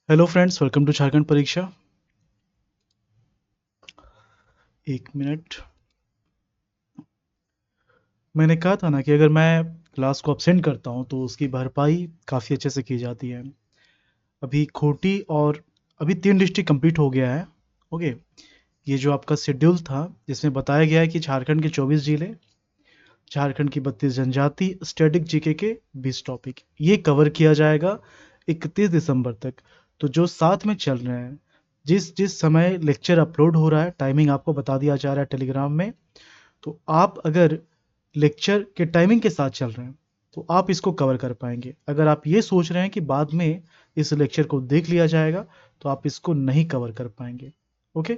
Hello friends, welcome to Jharkhand Pariksha. एक minute. मैंने कहा था ना कि अगर मैं क्लास को अपसेंट करता हूँ तो उसकी भरपाई काफ़ी अच्छे से की जाती है। अभी खूंटी और अभी 3 डिस्ट्रिक्ट कंप्लीट हो गया है। ओके। ये जो आपका शेड्यूल था जिसमें बताया गया है कि झारखंड के 24 जिले, झारखंड की 32 जनजाति, स्टैटिक जीके के 20 टॉपिक ये कवर किया जाएगा 31 दिसंबर तक। तो जो साथ में चल रहे हैं, जिस जिस समय लेक्चर अपलोड हो रहा है टाइमिंग आपको बता दिया जा रहा है टेलीग्राम में। तो आप अगर लेक्चर के टाइमिंग के साथ चल रहे हैं तो आप इसको कवर कर पाएंगे। अगर आप ये सोच रहे हैं कि बाद में इस लेक्चर को देख लिया जाएगा तो आप इसको नहीं कवर कर पाएंगे। ओके।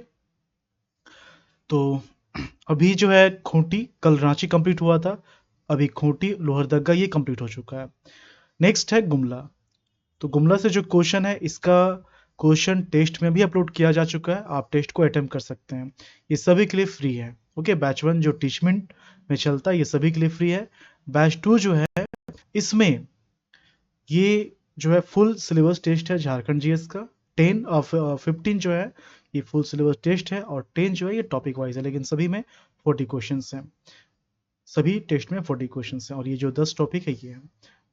तो अभी जो है खूंटी, कल रांची कंप्लीट हुआ था। अभी खूंटी लोहरदगा ये कंप्लीट हो चुका है। नेक्स्ट है गुमला। तो गुमला से जो क्वेश्चन है इसका क्वेश्चन टेस्ट में भी अपलोड किया जा चुका है, आप टेस्ट को अटेम्प्ट कर सकते हैं। ये सभी के लिए फ्री है। ओके, बैच 1 जो टीचमेंट में चलता है ये सभी के लिए फ्री है। बैच 2 जो है इसमें ये जो है फुल सिलेबस टेस्ट है झारखंड जीएस का। 10 और 15 जो है ये फुल सिलेबस टेस्ट है और 10 जो है ये टॉपिक वाइज है, लेकिन सभी में 40 क्वेश्चंस हैं। सभी टेस्ट में 40 क्वेश्चंस हैं और ये जो 10 टॉपिक है ये है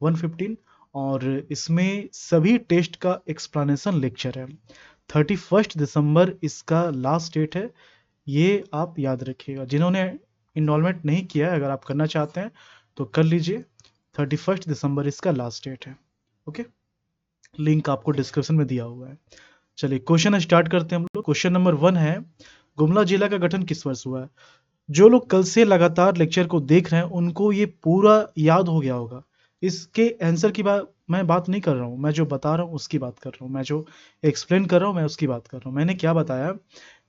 115। और इसमें सभी टेस्ट का एक्सप्लेनेशन लेक्चर है। 31 दिसंबर इसका लास्ट डेट है, ये आप याद रखिएगा। जिन्होंने इनरोलमेंट नहीं किया है अगर आप करना चाहते हैं तो कर लीजिए। 31 दिसंबर इसका लास्ट डेट है। ओके, लिंक आपको डिस्क्रिप्शन में दिया हुआ है। चलिए क्वेश्चन स्टार्ट करते हैं हम लोग। क्वेश्चन नंबर 1 है, गुमला जिला का गठन किस वर्ष हुआ है? जो लोग कल से लगातार लेक्चर को देख रहे हैं उनको ये पूरा याद हो गया होगा। इसके आंसर की बात नहीं कर रहा हूँ, मैं जो बता रहा हूँ उसकी बात कर रहा हूँ, मैं जो एक्सप्लेन कर रहा हूँ मैं उसकी बात कर रहा हूँ। मैंने क्या बताया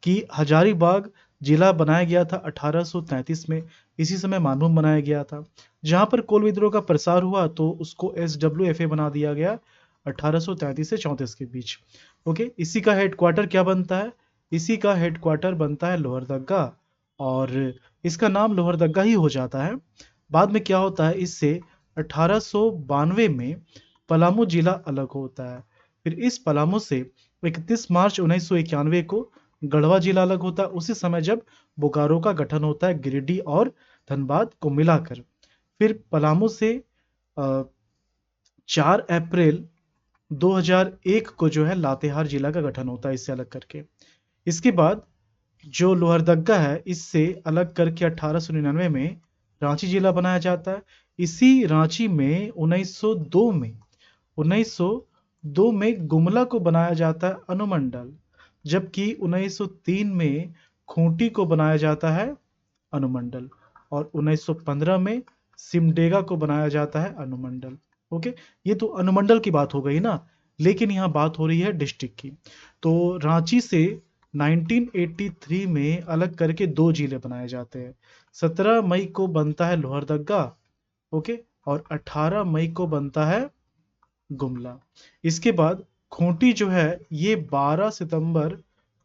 कि हजारीबाग जिला बनाया गया था 1833 में। इसी समय मानभूम बनाया गया था। जहां पर कोल विद्रोह का प्रसार हुआ तो उसको SWFA बना दिया गया 1833 से 34 के बीच। ओके, इसी का हेडक्वार्टर क्या बनता है? इसी का हेडक्वार्टर बनता है लोहरदगा और इसका नाम लोहरदगा ही हो जाता है। बाद में क्या होता है, इससे 1892 में पलामू जिला अलग होता है। फिर इस पलामू से 31 मार्च 1991 को गढ़वा जिला अलग होता है, उसी समय जब बोकारो का गठन होता है गिरिडीह और धनबाद को मिलाकर। फिर पलामू से 4 अप्रैल 2001 को जो है लातेहार जिला का गठन होता है इससे अलग करके। इसके बाद जो लोहरदगा है इससे अलग करके 1899 में रांची जिला बनाया जाता है। इसी रांची में 1902 में गुमला को बनाया जाता है अनुमंडल, जबकि 1903 में खूंटी को बनाया जाता है अनुमंडल और 1915 में सिमडेगा को बनाया जाता है अनुमंडल। ओके, ये तो अनुमंडल की बात हो गई ना, लेकिन यहाँ बात हो रही है डिस्ट्रिक्ट की। तो रांची से 1983 में अलग करके 2 जिले बनाए जाते हैं। 17 मई को बनता है लोहरदगा। ओके, और 18 मई को बनता है गुमला। इसके बाद खूंटी जो है ये 12 सितंबर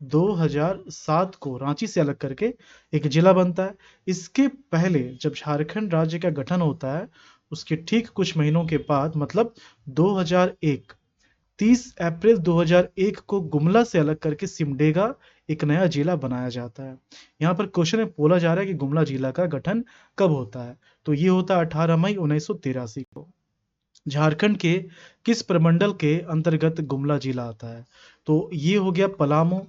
2007 को रांची से अलग करके एक जिला बनता है। इसके पहले जब झारखंड राज्य का गठन होता है उसके ठीक कुछ महीनों के बाद मतलब 2001, 30 अप्रैल 2001 को गुमला से अलग करके सिमडेगा एक नया जिला बनाया जाता है। यहाँ पर क्वेश्चन में बोला जा रहा है कि गुमला जिला का गठन कब होता है? तो ये होता है 18 मई 1983 को। झारखंड के किस प्रमंडल के अंतर्गत गुमला जिला आता है? तो ये हो गया पलामू,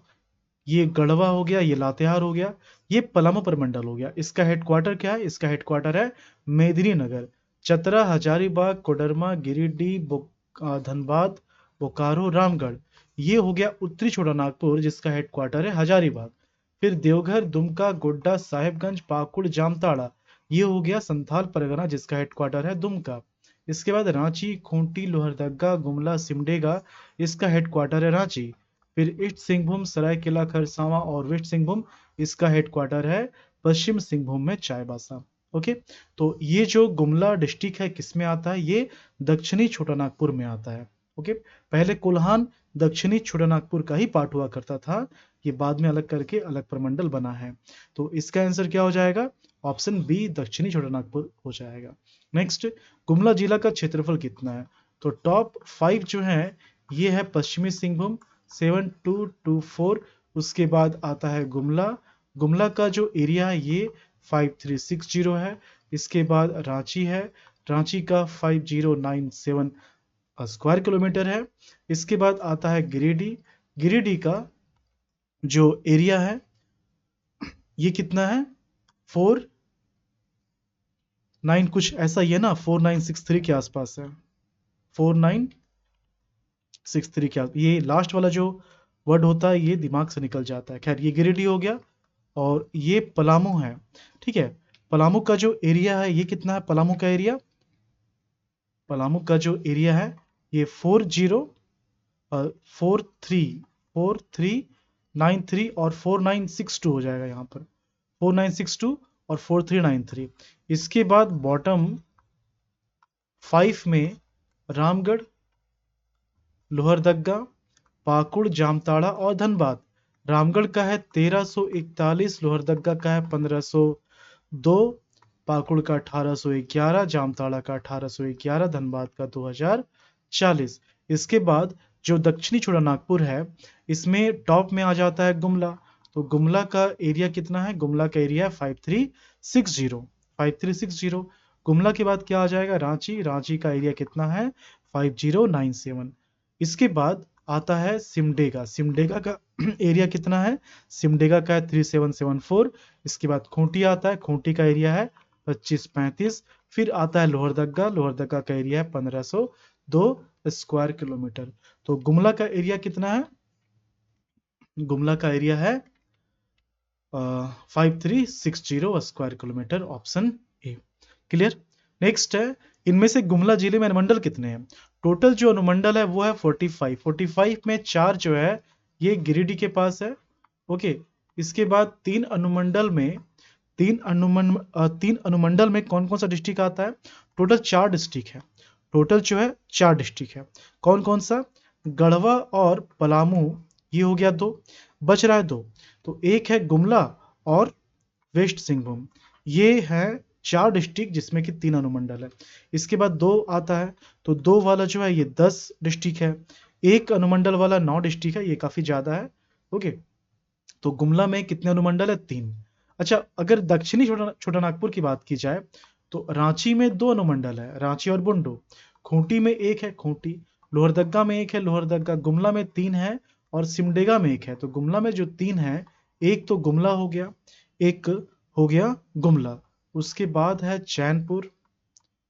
ये गढ़वा हो गया, ये लातेहार हो गया, ये पलामू प्रमंडल हो गया। इसका हेडक्वार्टर क्या है? इसका हेडक्वार्टर है मेदिनीनगर। चतरा, हजारीबाग, कोडरमा, गिरिडीह, धनबाद, बोकारो, रामगढ़ ये हो गया उत्तरी छोटानागपुर जिसका हेडक्वार्टर है हजारीबाग। फिर देवघर, दुमका, गोड्डा, साहेबगंज, पाकुड़, जामताड़ा ये हो गया संथाल परगना जिसका हेडक्वार्टर है दुमका। इसके बाद रांची, खूंटी, लोहरदगा, गुमला, सिमडेगा इसका हेडक्वार्टर है रांची। फिर ईस्ट सिंहभूम, सरायकेला खरसावां और वेस्ट सिंहभूम इसका हेडक्वार्टर है पश्चिम सिंहभूम में चाईबासा। ओके, तो ये जो गुमला डिस्ट्रिक्ट है किसमें आता है? ये दक्षिणी छोटानागपुर में आता है। ओके, पहले कोल्हान दक्षिणी छोटानागपुर का ही पार्ट हुआ करता था, ये बाद में अलग करके अलग प्रमंडल बना है। तो इसका आंसर क्या हो जाएगा? ऑप्शन बी दक्षिणी छोटानागपुर हो जाएगा। नेक्स्ट, गुमला जिला का क्षेत्रफल कितना है? तो टॉप 5 जो है ये है पश्चिमी सिंहभूम 7224। उसके बाद आता है गुमला। गुमला का जो एरिया है ये 5360 है। इसके बाद रांची है, रांची का 5097 स्क्वायर किलोमीटर है। इसके बाद आता है गिरिडीह। गिरिडीह का जो एरिया है ये कितना है, 49 कुछ ऐसा ही है ना, 4963 के आसपास है, 4963 के आस, ये लास्ट वाला जो वर्ड होता है ये दिमाग से निकल जाता है। खैर ये गिरिडीह हो गया और ये पलामू है। ठीक है, पलामू का जो एरिया है ये कितना है, पलामू का एरिया, पलामू का जो एरिया है ये 4393 और 4962 हो जाएगा यहाँ पर, 4962 और 4393। इसके बाद बॉटम 5 में रामगढ़, लोहरदग्गा, पाकुड़, जामताड़ा और धनबाद। रामगढ़ का है 1341, लोहरदग्गा का है 1502, पाकुड़ का 1811, जामताड़ा का 1811, धनबाद का 2040। इसके बाद जो दक्षिणी छोटानागपुर है इसमें टॉप में आ जाता है गुमला। तो गुमला का एरिया कितना है, गुमला का एरिया है 5360। गुमला के बाद क्या आ जाएगा, रांची। रांची का एरिया कितना है, 5097। इसके बाद आता है सिमडेगा। सिमडेगा का एरिया कितना है, सिमडेगा का है 3774। इसके बाद खूंटी आता है, खूंटी का एरिया है 2535। फिर आता है लोहरदग्गा, लोहरदग्गा का एरिया है 1502 स्क्वायर किलोमीटर। तो गुमला का एरिया कितना है, गुमला का एरिया है 5360 square kilometre, option A. Clear. Next है, इनमें से गुमला जिले में अनुमंडल कितने हैं। टोटल जो अनुमंडल है वो है 45 में 4 जो है ये गिरिडीह के पास है। ओके, इसके बाद तीन अनुमंडल में कौन कौन सा डिस्ट्रिक्ट आता है, टोटल 4 डिस्ट्रिक्ट है, टोटल जो है 4 डिस्ट्रिक्ट है। कौन कौन सा, गढ़वा और पलामू, ये हो गया 2, बच रहा है 2। तो एक है गुमला और वेस्ट सिंहभूम, ये है 4 डिस्ट्रिक्ट जिसमें कि 3 अनुमंडल है। इसके बाद 2 आता है, तो 2 वाला जो है ये 10 डिस्ट्रिक्ट है, एक अनुमंडल वाला 9 डिस्ट्रिक्ट है, ये काफी ज्यादा है। ओके, तो गुमला में कितने अनुमंडल है, 3। अच्छा, अगर दक्षिणी छोटानागपुर की बात की जाए तो रांची में 2 अनुमंडल है, रांची और बुंडू। खूंटी में 1 है, खूंटी। लोहरदग्गा में 1 है, लोहरदग्गा। गुमला में 3 है और सिमडेगा में 1 है। तो गुमला में जो 3 है, एक तो गुमला हो गया, एक हो गया गुमला। उसके बाद है चैनपुर,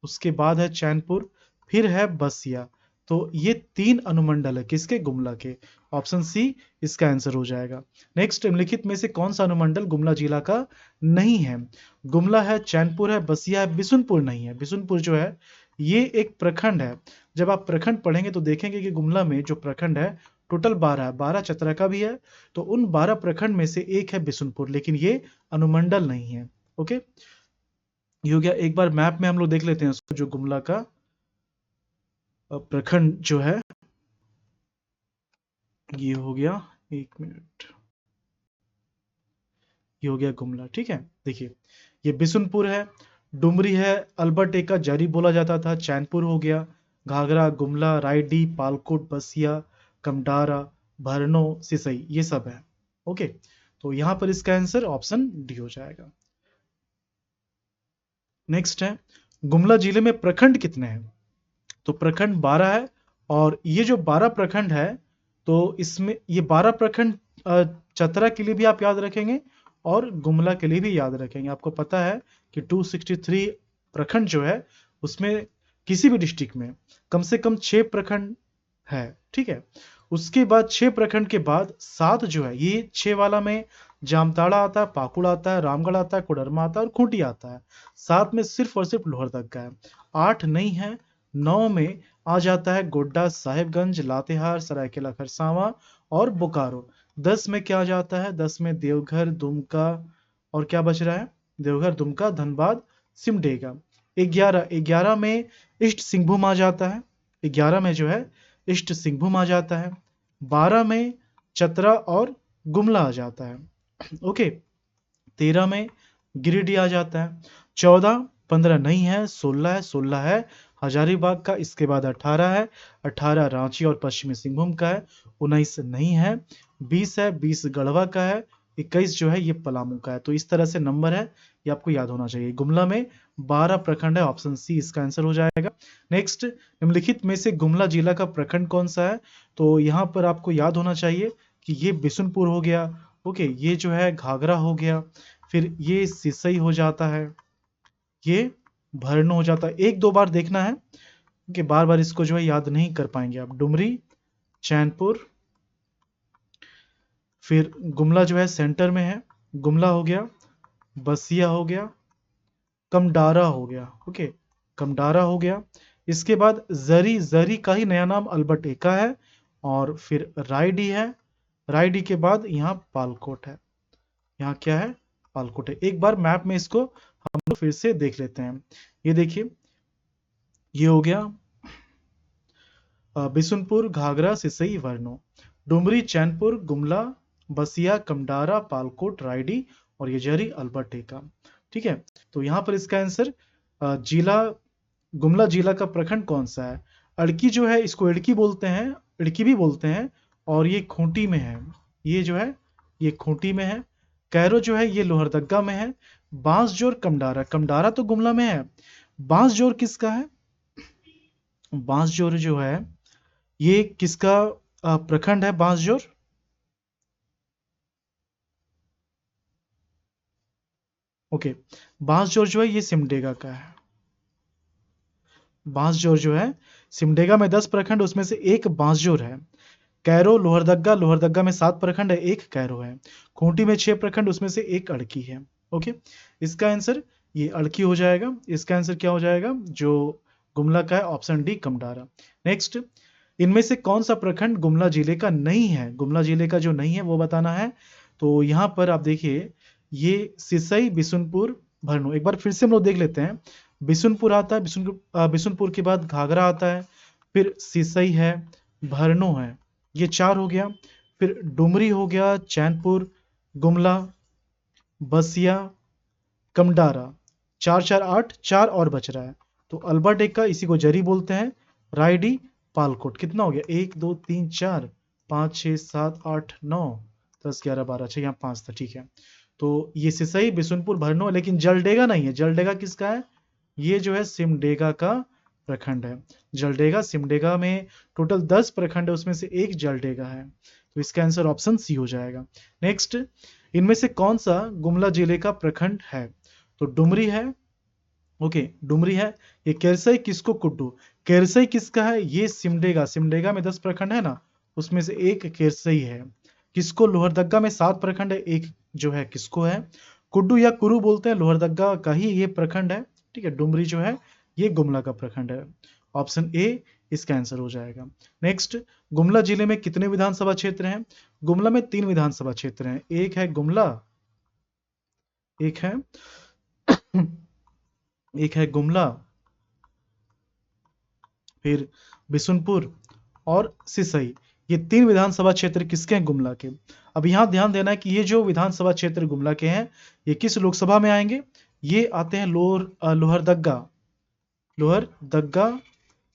उसके बाद है चैनपुर, फिर है बसिया। तो ये 3 अनुमंडल है किसके, गुमला के। ऑप्शन सी इसका आंसर हो जाएगा। नेक्स्ट, निम्नलिखित में से कौन सा अनुमंडल गुमला जिला का नहीं है। गुमला है, चैनपुर है, बसिया है, बिशुनपुर नहीं है। बिशुनपुर जो है ये एक प्रखंड है। जब आप प्रखंड पढ़ेंगे तो देखेंगे कि गुमला में जो प्रखंड है टोटल 12 है, 12 चतरा का भी है। तो उन 12 प्रखंड में से एक है बिशुनपुर, लेकिन ये अनुमंडल नहीं है। ओके, ये हो गया। एक बार मैप में हम लोग देख लेते हैं उसको, जो गुमला का प्रखंड जो है ये हो गया, 1 मिनट, ये हो गया गुमला। ठीक है, देखिए ये बिशुनपुर है, डुमरी है, अल्बर्ट एक्का जरी बोला जाता था, चैनपुर हो गया, घाघरा, गुमला, रायडी, पालकोट, बसिया, कमडारा, भरनो, सिसई, ये सब है। ओके, तो यहां पर इसका आंसर ऑप्शन डी हो जाएगा। नेक्स्ट है, गुमला जिले में प्रखंड कितने हैं। तो प्रखंड 12 है, और ये जो 12 प्रखंड है तो इसमें ये 12 प्रखंड चतरा के लिए भी आप याद रखेंगे और गुमला के लिए भी याद रखेंगे। आपको पता है कि 263 प्रखंड जो है उसमें किसी भी डिस्ट्रिक्ट में कम से कम 6 प्रखंड है। ठीक है, उसके बाद 6 प्रखंड के बाद 7 जो है, ये 6 वाला में जामताड़ा आता है, पाकुड़ आता है, रामगढ़ आता है, कोडरमा आता है और खूंटी आता है। 7 में सिर्फ और सिर्फ लोहरदग्गा है। 8 नहीं है, 9 में आ जाता है गोड्डा, साहिबगंज, लातेहार, सरायकेला खरसावां और बोकारो। 10 में क्या आ जाता है, 10 में देवघर, दुमका, और क्या बच रहा है, देवघर, दुमका, धनबाद, सिमडेगा। 11 में ईस्ट सिंहभूम आ जाता है, 11 में जो है ईस्ट सिंहभूम आ जाता है। 12 में चतरा और गुमला आ जाता है। ओके, 13 में गिरिडीह आ जाता है। 14, 15 नहीं है, 16 है, 16 है हजारीबाग का, इसके बाद 18 है, 18 रांची और पश्चिमी सिंहभूम का है, 19 नहीं है, 20 है, 20 गढ़वा का है, 21 जो है ये पलामू का है। तो इस तरह से नंबर है, ये आपको याद होना चाहिए। गुमला में 12 प्रखंड है, ऑप्शन सी इसका आंसर हो जाएगा। नेक्स्ट, निम्नलिखित में से गुमला जिला का प्रखंड कौन सा है? तो यहाँ पर आपको याद होना चाहिए कि ये बिशुनपुर हो गया, ओके, ये जो है घाघरा हो गया, फिर ये सिसई हो जाता है, ये भरनो हो जाता है। एक दो बार देखना है कि बार बार इसको जो है याद नहीं कर पाएंगे आप। डुमरी, चैनपुर, फिर गुमला जो है सेंटर में है, गुमला हो गया, बसिया हो गया, कमडारा हो गया, ओके, कमडारा हो गया। इसके बाद जरी, जरी का ही नया नाम अल्बर्ट एका है, और फिर रायडी है, रायडी के बाद यहाँ पालकोट है, यहाँ क्या है? पालकोट है। एक बार मैप में इसको हम लोग फिर से देख लेते हैं। ये देखिए, ये हो गया बिशुनपुर, घाघरा, सिसई, वर्नो, डुमरी, चैनपुर, गुमला, बसिया, कमडारा, पालकोट, रायडी और ये जरी अल्बर्ट एका। ठीक है, तो यहाँ पर इसका आंसर जिला, गुमला जिला का प्रखंड कौन सा है? अड़की जो है, इसको इड़की बोलते हैं, इड़की भी बोलते हैं, और ये खूंटी में है, ये जो है ये खूंटी में है। कैरो जो है ये लोहरदग्गा में है। बांसजोर, कमडारा, कमडारा तो गुमला में है। बांसजोर किसका है? बांसजोर जो है ये किसका प्रखंड है? बांसजोर, ओके, बांसजोर जो है ये सिमडेगा का है। बांसजोर जो है, सिमडेगा में 10 प्रखंड, उसमें से एक बांसजोर है। कैरो, लोहरदग्गा, लोहरदग्गा में 7 प्रखंड है, एक कैरो है। खूंटी में 6 प्रखंड, उसमें से एक अड़की है। ओके, इसका आंसर ये अड़की हो जाएगा। इसका आंसर क्या हो जाएगा जो गुमला का है? Option D, कमडारा। नेक्स्ट, इनमें से कौन सा प्रखंड गुमला जिले का नहीं है? गुमला जिले का जो नहीं है वो बताना है। तो यहाँ पर आप देखिए, ये सिसई, बिशुनपुर, भरनो, एक बार फिर से हम लोग देख लेते हैं। बिशुनपुर आता है, बिशुनपुर के बाद घाघरा आता है, फिर सिसई है, भरनो है, ये 4 हो गया। फिर डुमरी हो गया, चैनपुर, गुमला, बसिया, कमडारा, 4 4 8, 4 और बच रहा है। तो अल्बर्ट एक्का, इसी को जरी बोलते हैं। रायडी, पालकोट, कितना हो गया? 1 2 3 4 5 6 7 8 9 10 11 12, अच्छा यहाँ 5 था, ठीक है। तो ये सिसई, बिशुनपुर, भरनो है, लेकिन जलडेगा नहीं है। जलडेगा किसका है? ये जो है सिमडेगा का प्रखंड है। जलडेगा, सिमडेगा में टोटल 10 प्रखंड है, उसमें से एक जलडेगा है। तो इसका आंसर ऑप्शन सी हो जाएगा। नेक्स्ट, इनमें से कौन सा गुमला जिले का प्रखंड है? तो डुमरी है, ओके, डुमरी है। ये केरसई, किसको कुड्डू, केरसई किसका है? ये सिमडेगा, सिमडेगा में 10 प्रखंड है ना, उसमें से एक केरसई है। किसको? लोहरदग्गा में 7 प्रखंड है, एक जो है किसको है? कुड्डू या कुरु बोलते हैं, लोहरदग्गा का ही ये प्रखंड है। ठीक है, डुमरी जो है ये गुमला का प्रखंड है। ऑप्शन ए इसका आंसर हो जाएगा। नेक्स्ट, गुमला जिले में कितने विधानसभा क्षेत्र हैं? गुमला में 3 विधानसभा क्षेत्र हैं। एक है गुमला, एक है एक है गुमला, फिर बिशुनपुर और सिसई। ये 3 विधानसभा क्षेत्र किसके हैं? गुमला के। अब यहाँ ध्यान देना है कि ये जो विधानसभा क्षेत्र गुमला के हैं, ये किस लोकसभा में आएंगे? ये आते हैं लोहरदग्गा, लोहरदग्गा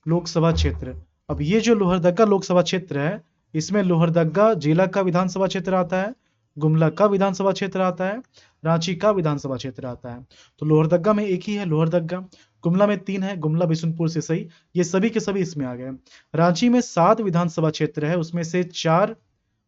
लोकसभा क्षेत्र। अब ये जो लोहरदग्गा लोकसभा क्षेत्र है, इसमें लोहरदग्गा जिला का विधानसभा क्षेत्र आता है, गुमला का विधानसभा क्षेत्र आता है, रांची का विधानसभा क्षेत्र आता है। तो लोहरदग्गा में एक ही है, लोहरदग्गा। गुमला में 3 है, गुमला, बिशुनपुर, सिसई, ये सभी के सभी इसमें आ गए। रांची में 7 विधानसभा क्षेत्र है, उसमें से 4,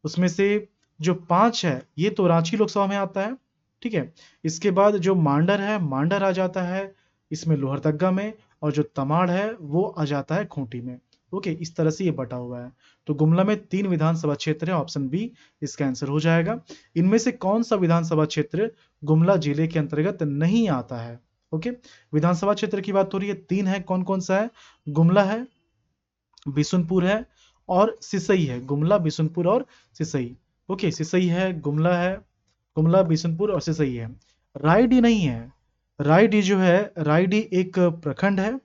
उसमें से जो 5 है ये तो रांची लोकसभा में आता है। ठीक है, इसके बाद जो मांडर है, मांडर आ जाता है इसमें लोहरदग्गा में, और जो तमाड़ है वो आ जाता है खूंटी में। ओके, इस तरह से ये बटा हुआ है। तो गुमला में 3 विधानसभा क्षेत्र है, ऑप्शन बी इसका आंसर हो जाएगा। इनमें से कौन सा विधानसभा क्षेत्र गुमला जिले के अंतर्गत नहीं आता है? ओके, विधानसभा क्षेत्र की बात हो रही है, 3 है, कौन कौन सा है? गुमला है, बिशुनपुर है और सिसई है। गुमला, बिशुनपुर और सिसई। ओके, सिसई है, गुमला है, गुमला, बिशुनपुर और सिसई है। रायडी नहीं है। रायडी जो है, रायडी एक प्रखंड है,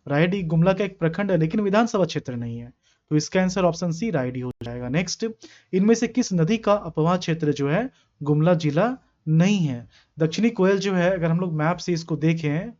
रायडी गुमला का एक प्रखंड है, लेकिन विधानसभा क्षेत्र नहीं है। तो इसका आंसर ऑप्शन सी रायडी हो जाएगा। नेक्स्ट, इनमें से किस नदी का अपवाह क्षेत्र जो है गुमला जिला नहीं है? दक्षिणी कोयल जो है, अगर हम लोग मैप से इसको देखें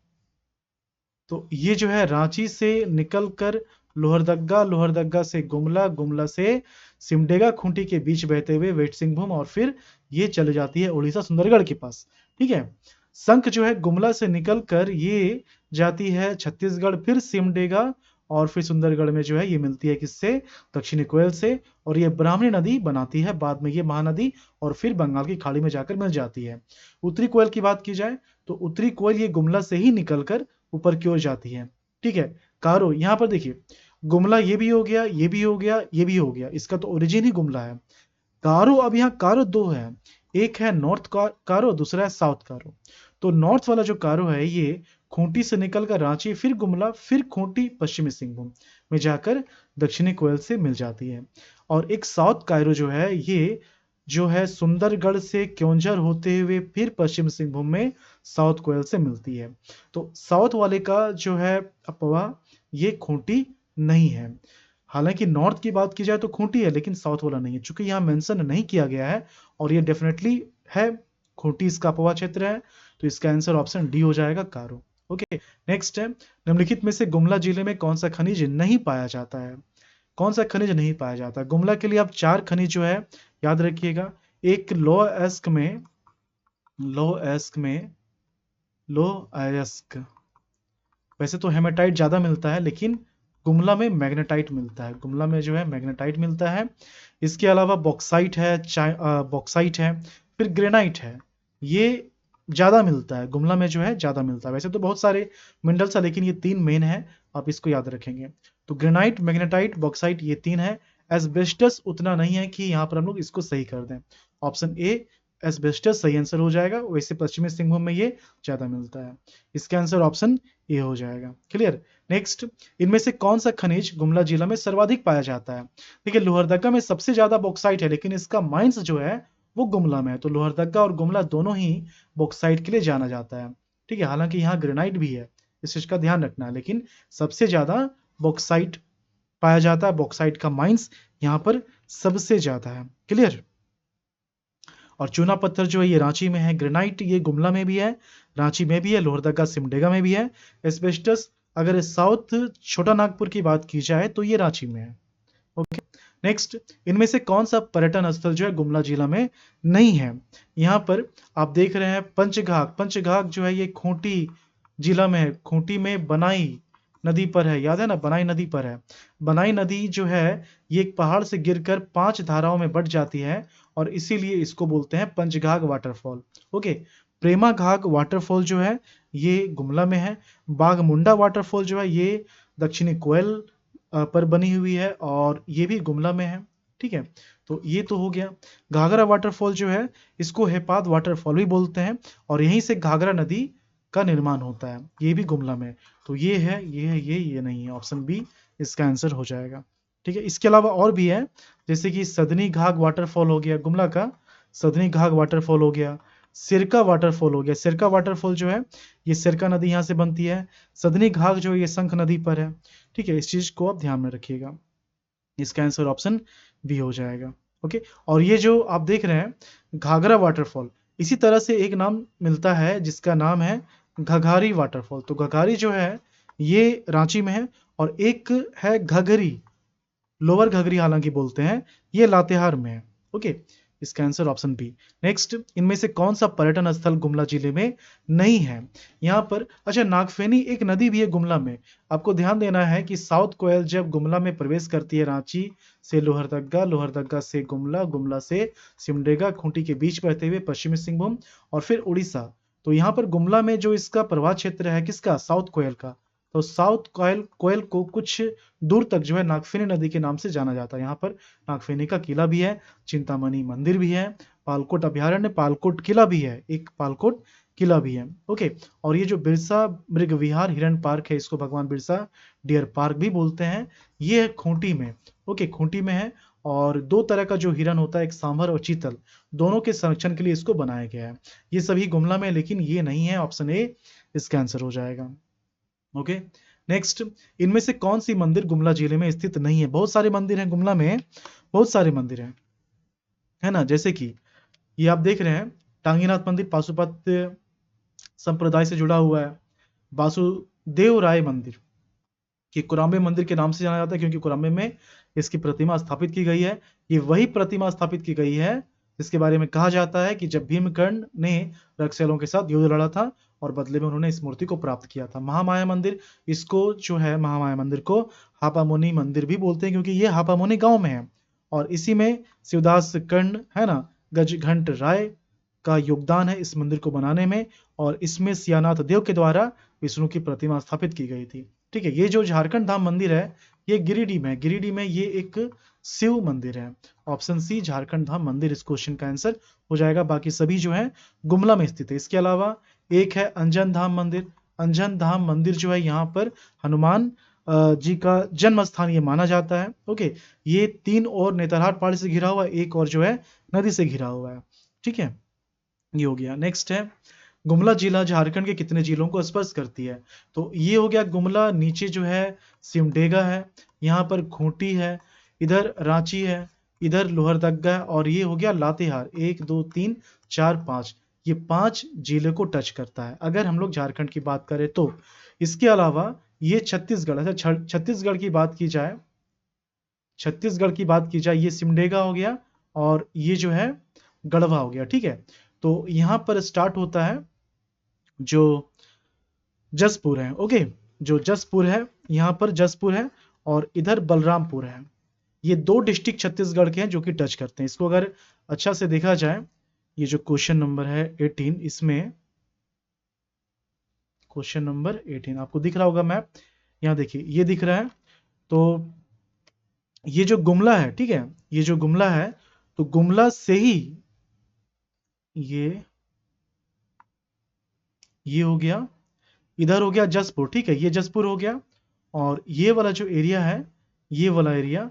तो ये जो है रांची से निकल कर लोहरदग्गा, लोहरदग्गा से गुमला, गुमला से सिमडेगा खूंटी के बीच बहते हुए वेस्ट सिंहभूम और फिर ये चले जाती है उड़ीसा सुंदरगढ़ के पास। ठीक है, संख जो है गुमला से निकल कर ये जाती है छत्तीसगढ़, फिर सिमडेगा और फिर सुंदरगढ़ में जो है ये मिलती है किससे, दक्षिणी कोयल से, और ये ब्राह्मणी नदी बनाती है बाद में ये महानदी, और फिर बंगाल की खाड़ी में जाकर मिल जाती है। उत्तरी कोयल की बात की जाए तो उत्तरी कोयल ये गुमला से ही निकलकर ऊपर की ओर जाती है। ठीक है, कारो यहाँ पर देखिए, गुमला ये भी हो गया, ये भी हो गया, ये भी हो गया, इसका तो ओरिजिन ही गुमला है। कारो, अब यहाँ कारो दो है, एक है नॉर्थ कारो, दूसरा है साउथ कारो। तो नॉर्थ वाला जो कारो है ये खूंटी से निकलकर रांची, फिर गुमला, फिर खूंटी पश्चिमी सिंहभूम में जाकर दक्षिणी कोयल से मिल जाती है। और एक साउथ कायरो जो है ये जो है सुंदरगढ़ से क्योंझर होते हुए फिर पश्चिम सिंहभूम में साउथ कोयल से मिलती है। तो साउथ वाले का जो है अफवाह ये खूंटी नहीं है। हालांकि नॉर्थ की बात की जाए तो खूंटी है, लेकिन साउथ वाला नहीं है, चूंकि यहाँ मेंशन नहीं किया गया है और ये डेफिनेटली है खूंटी इसका अफवाह क्षेत्र है। तो इसका आंसर ऑप्शन डी हो जाएगा, कारो। ओके, नेक्स्ट है, निम्नलिखित में से गुमला जिले में कौन सा खनिज नहीं पाया जाता है? कौन सा खनिज नहीं पाया जाता? गुमला के लिए आप 4 खनिज जो है याद रखिएगा। एक लो एस्क, वैसे तो हेमेटाइट ज्यादा मिलता है, लेकिन गुमला में मैग्नेटाइट मिलता है, गुमला में जो है मैग्नेटाइट मिलता है। इसके अलावा बॉक्साइट है, बॉक्साइट है, फिर ग्रेनाइट है, ये ज्यादा मिलता है गुमला में, जो है ज्यादा मिलता है। वैसे तो बहुत सारे मिनरल्स है, लेकिन ये 3 मेन है, आप इसको याद रखेंगे। तो ग्रेनाइट, मैग्नेटाइट, बॉक्साइट, ये 3 है। एस्बेस्टस उतना नहीं है कि यहाँ पर हम लोग इसको सही कर दें। ऑप्शन ए एस्बेस्टस सही आंसर हो जाएगा। वैसे पश्चिमी सिंहभूम में ये ज्यादा मिलता है। इसका आंसर ऑप्शन ए हो जाएगा। क्लियर? नेक्स्ट, इनमें से कौन सा खनिज गुमला जिला में सर्वाधिक पाया जाता है? देखिए, लोहरदगा में सबसे ज्यादा बॉक्साइट है, लेकिन इसका माइंस जो है वो गुमला में है। तो लोहरदगा और गुमला दोनों ही बॉक्साइट के लिए जाना जाता है। ठीक है, हालांकि यहाँ ग्रेनाइट भी है, इस चीज का ध्यान रखना है, लेकिन सबसे ज्यादा बॉक्साइट पाया जाता है। बॉक्साइट का माइंस यहाँ पर सबसे ज्यादा है। क्लियर? और चूना पत्थर जो है ये रांची में है, ग्रेनाइट ये गुमला में भी है, रांची में भी है, लोहरदगा सिमडेगा में भी है। एस्बेस्टस अगर साउथ छोटा नागपुर की बात की जाए तो ये रांची में है। ओके, नेक्स्ट, इनमें से कौन सा पर्यटन स्थल जो है गुमला जिला में नहीं है? यहाँ पर आप देख रहे हैं पंचघाघ। पंचघाघ जो है ये खूंटी जिला में है, खूंटी में बनाई नदी पर है, याद है ना, बनाई नदी पर है। बनाई नदी जो है ये एक पहाड़ से गिरकर 5 धाराओं में बट जाती है, और इसीलिए इसको बोलते हैं पंचघाघ वाटरफॉल। ओके, प्रेमा घाघ वाटरफॉल जो है ये गुमला में है। बाघमुंडा वाटरफॉल जो है ये दक्षिणी कोयल पर बनी हुई है, और ये भी गुमला में है। ठीक है, तो ये तो हो गया। घाघरा वाटरफॉल जो है इसको हेपाद वाटरफॉल भी बोलते हैं, और यहीं से घाघरा नदी का निर्माण होता है, ये भी गुमला में। तो ये है, ये है, ये नहीं है, ऑप्शन बी इसका आंसर हो जाएगा। ठीक है, इसके अलावा और भी है, जैसे कि सदनी घाघ वाटरफॉल हो गया गुमला का, सदनी घाघ वाटरफॉल हो गया, सिरका वाटरफॉल हो गया। सिरका वाटरफॉल जो है ये सिरका नदी यहाँ से बनती है। सदनी घाघ जो है ये शंख नदी पर है। ठीक है, इस चीज को आप ध्यान में रखिएगा। इसका आंसर ऑप्शन बी हो जाएगा। ओके, और ये जो आप देख रहे हैं घाघरा वाटरफॉल, इसी तरह से एक नाम मिलता है जिसका नाम है घघारी वाटरफॉल। तो घघारी जो है ये रांची में है, और एक है घघरी, लोअर घघरी हालांकि बोलते हैं, ये लातेहार में है। ओके, इसका आंसर ऑप्शन बी। नेक्स्ट, इनमें से कौन सा पर्यटन स्थल गुमला जिले में नहीं है? यहाँ पर अच्छा, नागफेनी एक नदी भी है गुमला में। आपको ध्यान देना है कि साउथ कोयल जब गुमला में प्रवेश करती है रांची से लोहरदगा, लोहरदगा से गुमला, गुमला से सिमडेगा, खूंटी के बीच बहते हुए पश्चिमी सिंहभूम और फिर उड़ीसा, तो यहाँ पर गुमला में जो इसका प्रवाह क्षेत्र है किसका, साउथ कोयल का। तो साउथ कोयल कोयल को कुछ दूर तक जो है नागफेनी नदी के नाम से जाना जाता है। यहाँ पर नागफेनी का किला भी है, चिंतामणि मंदिर भी है, पालकोट अभयारण्य, पालकोट किला भी है, एक पालकोट किला भी है। ओके, और ये जो बिरसा मृग विहार हिरण पार्क है, इसको भगवान बिरसा डियर पार्क भी बोलते हैं, ये है खूंटी में। ओके, खूंटी में है, और 2 तरह का जो हिरन होता है, एक सांभर और चीतल, दोनों के संरक्षण के लिए इसको बनाया गया है। ये सभी गुमला में, लेकिन ये नहीं है, ऑप्शन ए इसका आंसर हो जाएगा। ओके, नेक्स्ट, इनमें से कौन सी मंदिर गुमला जिले में स्थित नहीं है? बहुत सारे मंदिर हैं गुमला में, बहुत सारे मंदिर हैं, है ना। जैसे कि ये आप देख रहे हैं टांगीनाथ मंदिर पाशुपत संप्रदाय से जुड़ा हुआ है। बासु देवराय मंदिर। कि कुराम्बे मंदिर के नाम से जाना जाता है क्योंकि कुराम्बे में इसकी प्रतिमा स्थापित की गई है। ये वही प्रतिमा स्थापित की गई है जिसके बारे में कहा जाता है कि जब भीमकर्ण ने रक्षसेलों के साथ युद्ध लड़ा था और बदले में उन्होंने इस मूर्ति को प्राप्त किया था। महामाया मंदिर, इसको जो है महामाया मंदिर को हापामुनि मंदिर भी बोलते हैं क्योंकि ये हापामुनि गांव में है और इसी में शिवदास कर्ण है ना, गजघंट राय का योगदान है इस मंदिर को बनाने में और इसमें सियानाथ देव के द्वारा विष्णु की प्रतिमा स्थापित की गई थी। ठीक है, ये जो झारखंड धाम मंदिर है ये गिरिडीह में, गिरिडीह में ये एक शिव मंदिर है। ऑप्शन सी झारखंड धाम मंदिर इस क्वेश्चन का आंसर हो जाएगा। बाकी सभी जो है गुमला में स्थित है। इसके अलावा एक है अंजन धाम मंदिर। अंजन धाम मंदिर जो है यहाँ पर हनुमान जी का जन्म स्थान ये माना जाता है। ओके, ये 3 और नेतरहाट पहाड़ी से घिरा हुआ है, एक और जो है नदी से घिरा हुआ है। ठीक है, ये हो गया। नेक्स्ट है गुमला जिला झारखंड के कितने जिलों को स्पर्श करती है? तो ये हो गया गुमला, नीचे जो है सिमडेगा है, यहाँ पर खूंटी है, इधर रांची है, इधर लोहरदग्गा है और ये हो गया लातेहार। 1 2 3 4 5, ये 5 जिले को टच करता है अगर हम लोग झारखंड की बात करें तो। इसके अलावा ये छत्तीसगढ़, अच्छा छत्तीसगढ़ की बात की जाए, छत्तीसगढ़ की बात की जाए, ये सिमडेगा हो गया और ये जो है गढ़वा हो गया। ठीक है, तो यहाँ पर स्टार्ट होता है जो जसपुर है। ओके, जो जसपुर है, यहाँ पर जसपुर है और इधर बलरामपुर है। ये 2 डिस्ट्रिक्ट छत्तीसगढ़ के हैं जो कि टच करते हैं। इसको अगर अच्छा से देखा जाए, ये जो क्वेश्चन नंबर है 18, इसमें क्वेश्चन नंबर 18 आपको दिख रहा होगा मैप, यहाँ देखिए ये दिख रहा है। तो ये जो गुमला है, ठीक है, ये जो गुमला है, तो गुमला से ही ये हो गया, इधर हो गया जसपुर। ठीक है, ये जसपुर हो गया और ये वाला जो एरिया है, ये वाला एरिया,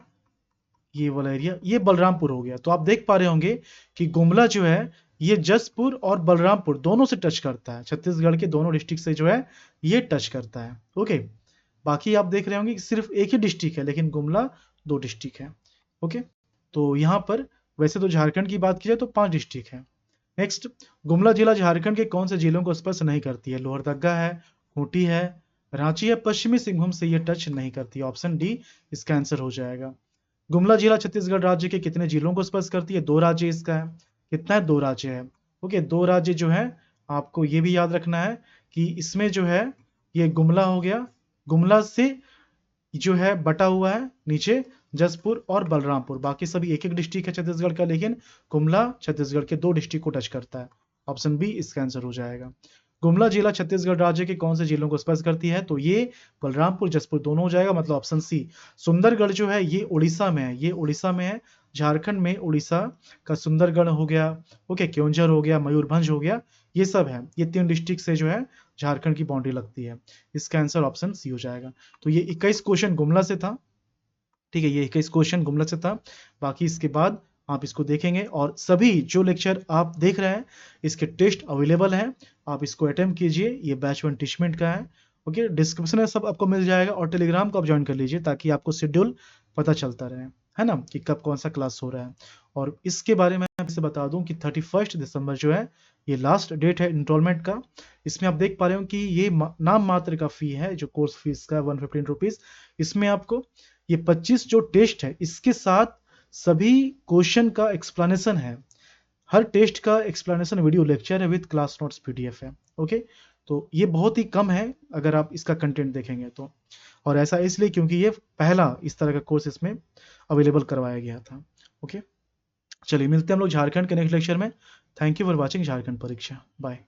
ये वाला एरिया, ये बलरामपुर हो गया। तो आप देख पा रहे होंगे कि गुमला जो है ये जसपुर और बलरामपुर दोनों से टच करता है, छत्तीसगढ़ के दोनों डिस्ट्रिक्ट से जो है ये टच करता है। ओके, बाकी आप देख रहे होंगे कि सिर्फ एक ही डिस्ट्रिक्ट है लेकिन गुमला 2 डिस्ट्रिक्ट है। ओके, तो यहाँ पर वैसे तो झारखंड की बात की जाए तो 5 डिस्ट्रिक्ट है। नेक्स्ट, गुमला जिला झारखंड के कौन से जिलों को स्पर्श नहीं करती है? लोहरदग्गा है, खूंटी है, रांची है, पश्चिमी सिंहभूम से ये टच नहीं करती है। ऑप्शन डी इसका आंसर हो जाएगा। गुमला जिला छत्तीसगढ़ राज्य के कितने जिलों को स्पर्श करती है? 2 राज्य इसका है। कितना है? 2 राज्य है। ओके, 2 राज्य जो है आपको ये भी याद रखना है कि इसमें जो है ये गुमला हो गया, गुमला से जो है बटा हुआ है नीचे जसपुर और बलरामपुर, बाकी सभी एक एक डिस्ट्रिक्ट है छत्तीसगढ़ का, लेकिन गुमला छत्तीसगढ़ के 2 डिस्ट्रिक्ट को टच करता है। ऑप्शन बी इसका आंसर हो जाएगा। गुमला जिला छत्तीसगढ़ राज्य के कौन से जिलों को स्पर्श करती है? तो ये बलरामपुर जसपुर दोनों हो जाएगा, मतलब ऑप्शन सी। सुंदरगढ़ जो है ये उड़ीसा में है, ये उड़ीसा में है, झारखंड में उड़ीसा का सुंदरगढ़ हो गया, ओके, केओंझर हो गया, मयूरभंज हो गया, ये सब है। ये 3 डिस्ट्रिक्ट से जो है झारखंड की बाउंड्री लगती है। इसका आंसर ऑप्शन सी हो जाएगा। तो ये 21 क्वेश्चन गुमला से था। ठीक है, ये 21 क्वेश्चन गुमला से था। बाकी इसके बाद आप इसको देखेंगे और सभी जो लेक्चर आप देख रहे हैं इसके टेस्ट अवेलेबल हैं, आप इसको अटेम्प्ट कीजिए। ये बैच 1 टीचमेंट का है। ओके, डिस्क्रिप्शन में सब आपको मिल जाएगा और टेलीग्राम को आप ज्वाइन कर लीजिए ताकि आपको शेड्यूल पता चलता रहे, है ना, कि कब कौन सा क्लास हो रहा है। और इसके बारे में आपसे बता दूं कि 31 दिसंबर जो है ये लास्ट डेट है इनरोलमेंट का। इसमें आप देख पा रहे हो कि ये नाम मात्र का फी है, जो कोर्स फीस का 115 रुपीज। इसमें आपको ये 25 जो टेस्ट है इसके साथ सभी क्वेश्चन का एक्सप्लेनेशन है। हर टेस्ट का एक्सप्लेनेशन वीडियो लेक्चर है विद क्लास नोट्स पीडीएफ है। ओके, तो ये बहुत ही कम है अगर आप इसका कंटेंट देखेंगे तो, और ऐसा इसलिए क्योंकि ये पहला इस तरह का कोर्स इसमें अवेलेबल करवाया गया था। ओके, चलिए मिलते हैं हम लोग झारखंड के नेक्स्ट लेक्चर में। Thank you for watching Jharkhand परीक्षा। बाय।